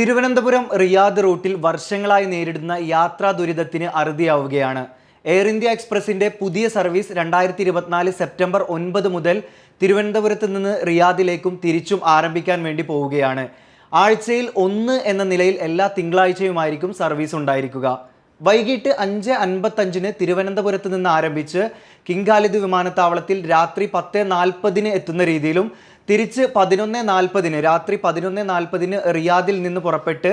Thiruvananthapuram Riyadh റൂട്ടിൽ വർഷങ്ങളായി നേരിടുന്ന യാത്രാ ദുരിതത്തിന് അറുതിയാവുകയാണ്. എയർ ഇന്ത്യ എക്സ്പ്രസിന്റെ പുതിയ സർവീസ് 2024 സെപ്റ്റംബർ 9 മുതൽ തിരുവനന്തപുരത്ത് നിന്ന് റിയാദിലേക്കും തിരിച്ചും ആരംഭിക്കാൻ വേണ്ടി പോവുകയാണ്. ആഴ്ചയിൽ 1 എന്ന നിലയിൽ എല്ലാ തിങ്കളാഴ്ചയുമായിരിക്കും സർവീസ് ഉണ്ടായിരിക്കുക. വൈകിട്ട് 5:55 തിരുവനന്തപുരത്ത് നിന്ന് ആരംഭിച്ച് കിങ് ഖാലിദ് വിമാനത്താവളത്തിൽ രാത്രി 10:40 എത്തുന്ന രീതിയിലും തിരിച്ച് 11:40 രാത്രി 11:40 റിയാദിൽ നിന്ന് പുറപ്പെട്ട്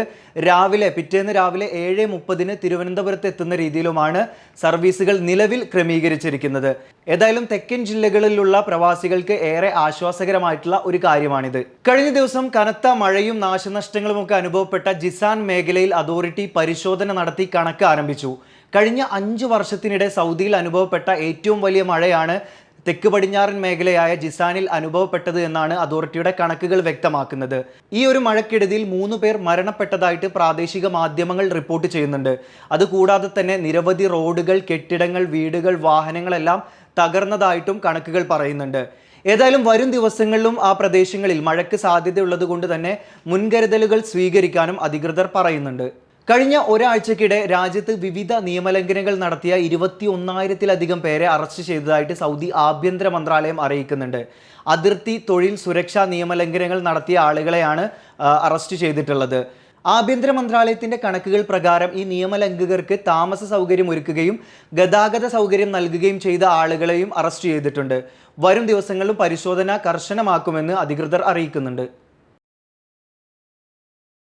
പിറ്റേന്ന് രാവിലെ 7:30 തിരുവനന്തപുരത്ത് എത്തുന്ന രീതിയിലുമാണ് സർവീസുകൾ നിലവിൽ ക്രമീകരിച്ചിരിക്കുന്നത്. ഏതായാലും തെക്കൻ ജില്ലകളിലുള്ള പ്രവാസികൾക്ക് ഏറെ ആശ്വാസകരമായിട്ടുള്ള ഒരു കാര്യമാണിത്. കഴിഞ്ഞ ദിവസം കനത്ത മഴയും നാശനഷ്ടങ്ങളും ഒക്കെ അനുഭവപ്പെട്ട ജിസാൻ മേഖലയിൽ അതോറിറ്റി പരിശോധന നടത്തി കണക്ക് ആരംഭിച്ചു. കഴിഞ്ഞ 5 വർഷത്തിനിടെ സൗദിയിൽ അനുഭവപ്പെട്ട ഏറ്റവും വലിയ മഴയാണ് തെക്ക് പടിഞ്ഞാറൻ മേഖലയായ ജിസാനിൽ അനുഭവപ്പെട്ടത് എന്നാണ് അതോറിറ്റിയുടെ കണക്കുകൾ വ്യക്തമാക്കുന്നത്. ഈ ഒരു മഴക്കെടുതിയിൽ 3 പേർ മരണപ്പെട്ടതായിട്ട് പ്രാദേശിക മാധ്യമങ്ങൾ റിപ്പോർട്ട് ചെയ്യുന്നുണ്ട്. അതുകൂടാതെ തന്നെ നിരവധി റോഡുകൾ, കെട്ടിടങ്ങൾ, വീടുകൾ, വാഹനങ്ങളെല്ലാം തകർന്നതായിട്ടും കണക്കുകൾ പറയുന്നുണ്ട്. ഏതായാലും വരും ദിവസങ്ങളിലും ആ പ്രദേശങ്ങളിൽ മഴയ്ക്ക് സാധ്യതയുള്ളത് കൊണ്ട് തന്നെ മുൻകരുതലുകൾ സ്വീകരിക്കാനും അധികൃതർ പറയുന്നുണ്ട്. കഴിഞ്ഞ ഒരാഴ്ചക്കിടെ രാജ്യത്ത് വിവിധ നിയമലംഘനങ്ങൾ നടത്തിയ 21,000-ലധികം പേരെ അറസ്റ്റ് ചെയ്തതായിട്ട് സൗദി ആഭ്യന്തര മന്ത്രാലയം അറിയിക്കുന്നുണ്ട്. അതിർത്തി തൊഴിൽ സുരക്ഷാ നിയമലംഘനങ്ങൾ നടത്തിയ ആളുകളെയാണ് അറസ്റ്റ് ചെയ്തിട്ടുള്ളത്. ആഭ്യന്തര മന്ത്രാലയത്തിന്റെ കണക്കുകൾ പ്രകാരം ഈ നിയമലംഘകർക്ക് താമസ സൗകര്യം ഒരുക്കുകയും ഗതാഗത സൗകര്യം നൽകുകയും ചെയ്ത ആളുകളെയും അറസ്റ്റ് ചെയ്തിട്ടുണ്ട്. വരും ദിവസങ്ങളിലും പരിശോധന കർശനമാക്കുമെന്ന് അധികൃതർ അറിയിക്കുന്നുണ്ട്.